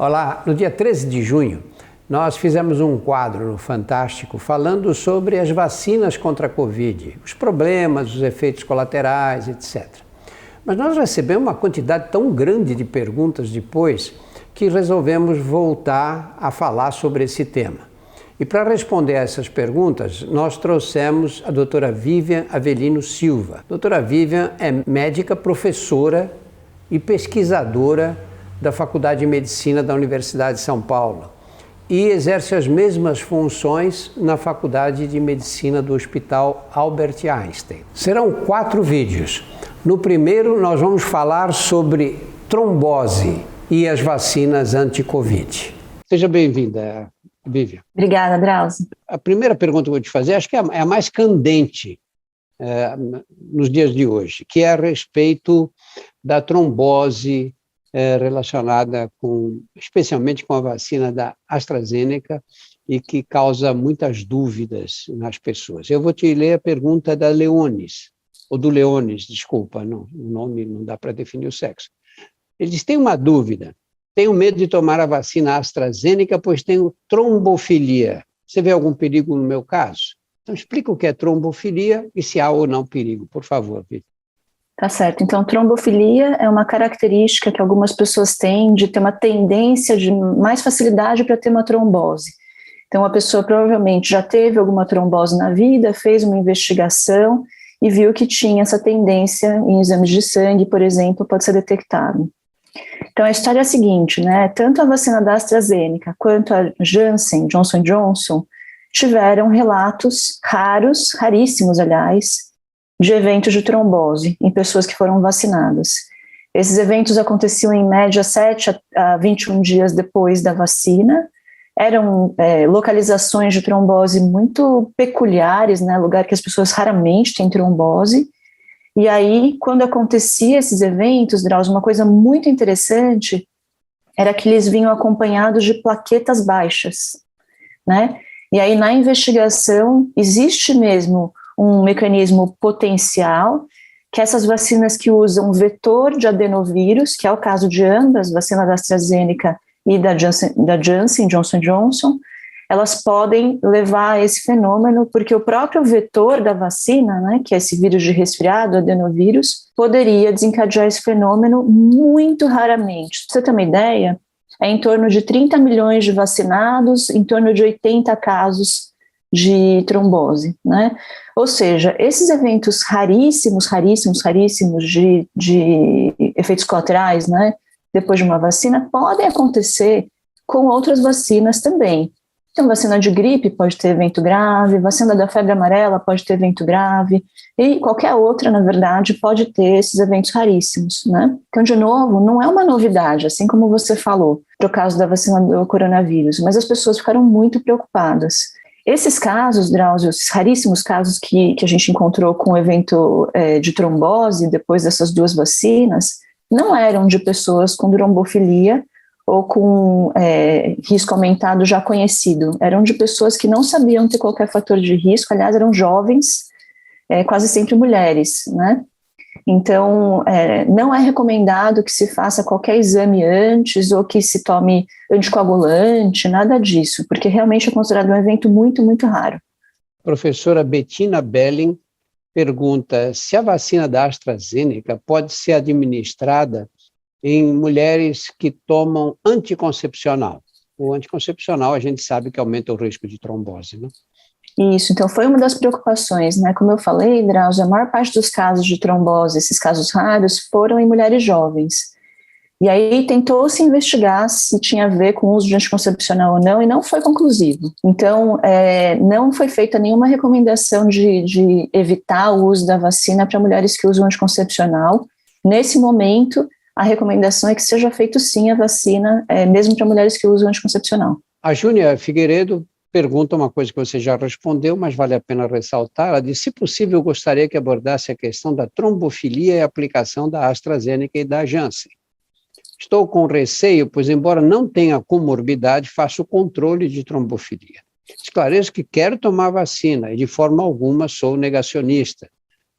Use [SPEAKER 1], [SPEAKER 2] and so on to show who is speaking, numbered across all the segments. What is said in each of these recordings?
[SPEAKER 1] Olá, no dia 13 de junho, nós fizemos um quadro no Fantástico falando sobre as vacinas contra a Covid, os problemas, os efeitos colaterais, etc. Mas nós recebemos uma quantidade tão grande de perguntas depois que resolvemos voltar a falar sobre esse tema. E para responder a essas perguntas, nós trouxemos a doutora Vivian Avelino Silva. A doutora Vivian é médica, professora e pesquisadora da Faculdade de Medicina da Universidade de São Paulo e exerce as mesmas funções na Faculdade de Medicina do Hospital Albert Einstein. Serão 4 vídeos. No primeiro, nós vamos falar sobre trombose e as vacinas anti-Covid. Seja bem-vinda, Vivian.
[SPEAKER 2] Obrigada, Drauzio.
[SPEAKER 1] A primeira pergunta que eu vou te fazer, acho que é a mais candente nos dias de hoje, que é a respeito da trombose relacionada especialmente com a vacina da AstraZeneca e que causa muitas dúvidas nas pessoas. Eu vou te ler a pergunta da Leones, ou do Leones, desculpa, não, o nome não dá para definir o sexo. Ele diz, tem uma dúvida, tenho medo de tomar a vacina AstraZeneca, pois tenho trombofilia. Você vê algum perigo no meu caso? Então explica o que é trombofilia e se há ou não perigo, por favor, Vitor.
[SPEAKER 2] Tá certo. Então, trombofilia é uma característica que algumas pessoas têm de ter uma tendência de mais facilidade para ter uma trombose. Então, a pessoa provavelmente já teve alguma trombose na vida, fez uma investigação e viu que tinha essa tendência em exames de sangue, por exemplo, pode ser detectado. Então, a história é a seguinte, né? Tanto a vacina da AstraZeneca quanto a Janssen, Johnson & Johnson, tiveram relatos raros, raríssimos, aliás, de eventos de trombose em pessoas que foram vacinadas. Esses eventos aconteciam em média 7 a 21 dias depois da vacina, eram localizações de trombose muito peculiares, né, lugar que as pessoas raramente têm trombose, e aí, quando acontecia esses eventos, Drauzio, uma coisa muito interessante era que eles vinham acompanhados de plaquetas baixas, né, e aí na investigação existe mesmo um mecanismo potencial, que essas vacinas que usam vetor de adenovírus, que é o caso de ambas, vacina da AstraZeneca e da Janssen, Johnson & Johnson, elas podem levar a esse fenômeno, porque o próprio vetor da vacina, né, que é esse vírus de resfriado, adenovírus, poderia desencadear esse fenômeno muito raramente. Pra você ter uma ideia, é em torno de 30 milhões de vacinados, em torno de 80 casos de trombose, né? Ou seja, esses eventos raríssimos de efeitos colaterais, né, depois de uma vacina, podem acontecer com outras vacinas também. Então, vacina de gripe pode ter evento grave, vacina da febre amarela pode ter evento grave, e qualquer outra, na verdade, pode ter esses eventos raríssimos, né? Então, de novo, não é uma novidade, assim como você falou, para o caso da vacina do coronavírus, mas as pessoas ficaram muito preocupadas. Esses casos, Drauzio, esses raríssimos casos que a gente encontrou com o evento de trombose depois dessas 2 vacinas, não eram de pessoas com trombofilia ou com risco aumentado já conhecido, eram de pessoas que não sabiam ter qualquer fator de risco, aliás, eram jovens, quase sempre mulheres, né? Então, não é recomendado que se faça qualquer exame antes ou que se tome anticoagulante, nada disso, porque realmente é considerado um evento muito, muito raro.
[SPEAKER 1] Professora Bettina Belling pergunta se a vacina da AstraZeneca pode ser administrada em mulheres que tomam anticoncepcional. O anticoncepcional a gente sabe que aumenta o risco de trombose, né?
[SPEAKER 2] Isso, então foi uma das preocupações, né? Como eu falei, Drauzio, a maior parte dos casos de trombose, esses casos raros, foram em mulheres jovens. E aí tentou-se investigar se tinha a ver com o uso de anticoncepcional ou não, e não foi conclusivo. Então, não foi feita nenhuma recomendação de evitar o uso da vacina para mulheres que usam anticoncepcional. Nesse momento, a recomendação é que seja feito sim a vacina, mesmo para mulheres que usam anticoncepcional.
[SPEAKER 1] A Júnia Figueiredo pergunta uma coisa que você já respondeu, mas vale a pena ressaltar. Ela diz, se possível, eu gostaria que abordasse a questão da trombofilia e a aplicação da AstraZeneca e da Janssen. Estou com receio, pois embora não tenha comorbidade, faço o controle de trombofilia. Esclareço que quero tomar vacina e de forma alguma sou negacionista,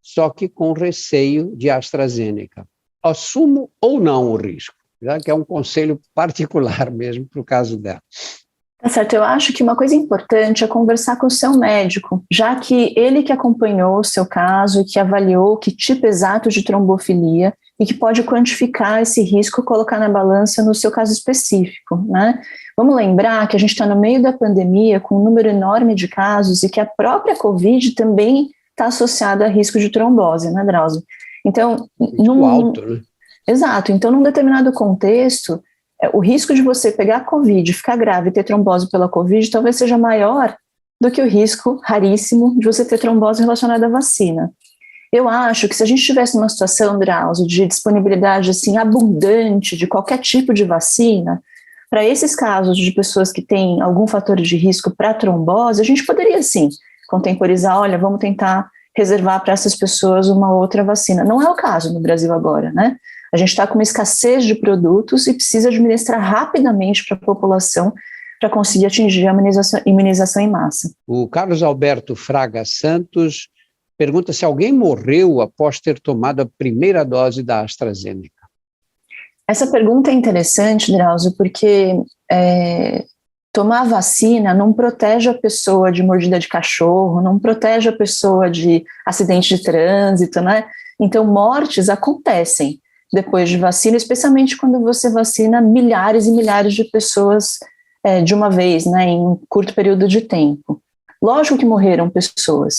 [SPEAKER 1] só que com receio de AstraZeneca. Assumo ou não o risco? já que é um conselho particular mesmo para o caso dela.
[SPEAKER 2] Tá certo, eu acho que uma coisa importante é conversar com o seu médico, já que ele que acompanhou o seu caso e que avaliou que tipo exato de trombofilia e que pode quantificar esse risco e colocar na balança no seu caso específico, né? Vamos lembrar que a gente está no meio da pandemia com um número enorme de casos e que a própria Covid também está associada a risco de trombose, né, Drauzio? Então,
[SPEAKER 1] muito alto, né?
[SPEAKER 2] Exato, então num determinado contexto, o risco de você pegar a Covid, ficar grave e ter trombose pela Covid talvez seja maior do que o risco raríssimo de você ter trombose relacionada à vacina. Eu acho que se a gente tivesse numa situação, Drauzio, de disponibilidade assim, abundante de qualquer tipo de vacina, para esses casos de pessoas que têm algum fator de risco para trombose, a gente poderia sim contemporizar, olha, vamos tentar reservar para essas pessoas uma outra vacina. Não é o caso no Brasil agora, né? A gente está com uma escassez de produtos e precisa administrar rapidamente para a população para conseguir atingir a imunização em massa.
[SPEAKER 1] O Carlos Alberto Fraga Santos pergunta se alguém morreu após ter tomado a primeira dose da AstraZeneca.
[SPEAKER 2] Essa pergunta é interessante, Drauzio, porque tomar a vacina não protege a pessoa de mordida de cachorro, não protege a pessoa de acidente de trânsito, né? Então, mortes acontecem depois de vacina, especialmente quando você vacina milhares e milhares de pessoas de uma vez, né, em um curto período de tempo. Lógico que morreram pessoas.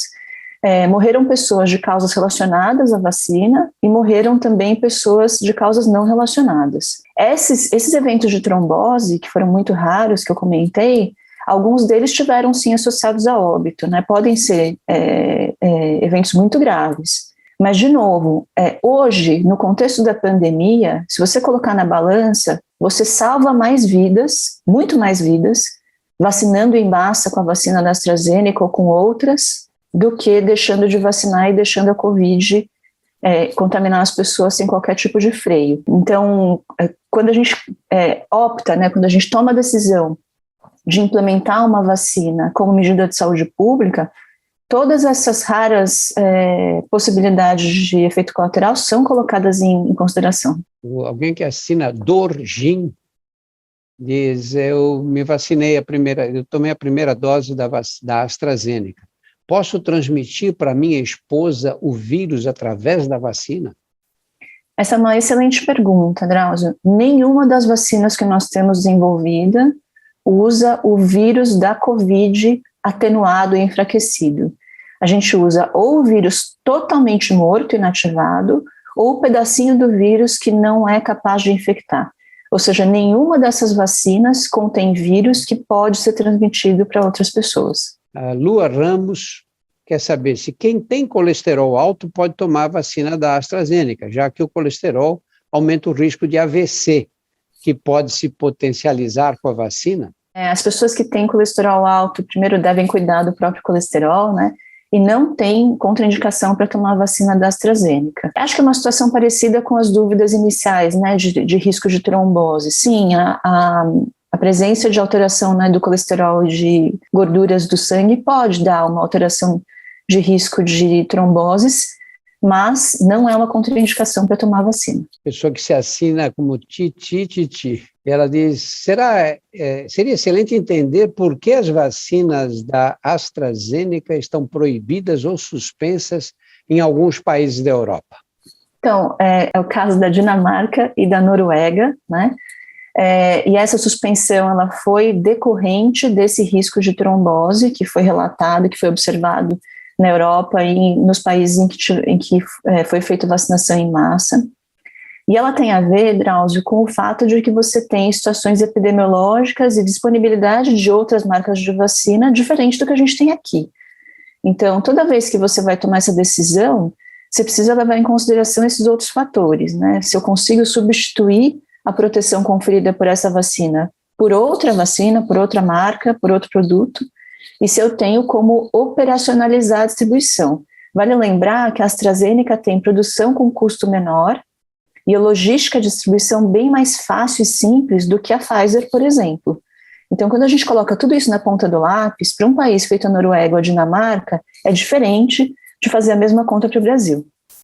[SPEAKER 2] Morreram pessoas de causas relacionadas à vacina e morreram também pessoas de causas não relacionadas. Esses eventos de trombose, que foram muito raros, que eu comentei, alguns deles tiveram sim associados a óbito, né? Podem ser eventos muito graves. Mas, de novo, hoje, no contexto da pandemia, se você colocar na balança, você salva mais vidas, muito mais vidas, vacinando em massa com a vacina da AstraZeneca ou com outras, do que deixando de vacinar e deixando a Covid contaminar as pessoas sem qualquer tipo de freio. Então, quando a gente opta, né, quando a gente toma a decisão de implementar uma vacina como medida de saúde pública, todas essas raras possibilidades de efeito colateral são coladas em consideração.
[SPEAKER 1] Alguém que assina Dorjin diz: eu me vacinei eu tomei a primeira dose da AstraZeneca. Posso transmitir para minha esposa o vírus através da vacina?
[SPEAKER 2] Essa é uma excelente pergunta, Drauzio. Nenhuma das vacinas que nós temos desenvolvida usa o vírus da Covid atenuado e enfraquecido. A gente usa ou o vírus totalmente morto, inativado, ou o pedacinho do vírus que não é capaz de infectar. Ou seja, nenhuma dessas vacinas contém vírus que pode ser transmitido para outras pessoas.
[SPEAKER 1] A Lua Ramos quer saber se quem tem colesterol alto pode tomar a vacina da AstraZeneca, já que o colesterol aumenta o risco de AVC, que pode se potencializar com a vacina.
[SPEAKER 2] As pessoas que têm colesterol alto, primeiro devem cuidar do próprio colesterol, né? E não tem contraindicação para tomar a vacina da AstraZeneca. Acho que é uma situação parecida com as dúvidas iniciais, né, de risco de trombose. Sim, a presença de alteração, né, do colesterol e de gorduras do sangue pode dar uma alteração de risco de tromboses, mas não é uma contraindicação para tomar a vacina.
[SPEAKER 1] Pessoa que se assina como Titi, ela diz: seria excelente entender por que as vacinas da AstraZeneca estão proibidas ou suspensas em alguns países da Europa.
[SPEAKER 2] Então, é o caso da Dinamarca e da Noruega, né? E essa suspensão ela foi decorrente desse risco de trombose que foi relatado, que foi observado na Europa e nos países em que foi feita vacinação em massa. E ela tem a ver, Drauzio, com o fato de que você tem situações epidemiológicas e disponibilidade de outras marcas de vacina diferente do que a gente tem aqui. Então, toda vez que você vai tomar essa decisão, você precisa levar em consideração esses outros fatores, né? Se eu consigo substituir a proteção conferida por essa vacina por outra vacina, por outra marca, por outro produto, e se eu tenho como operacionalizar a distribuição. Vale lembrar que a AstraZeneca tem produção com custo menor e a logística de distribuição bem mais fácil e simples do que a Pfizer, por exemplo. Então, quando a gente coloca tudo isso na ponta do lápis, para um país feito a Noruega ou a Dinamarca, é diferente de fazer a mesma conta para o Brasil.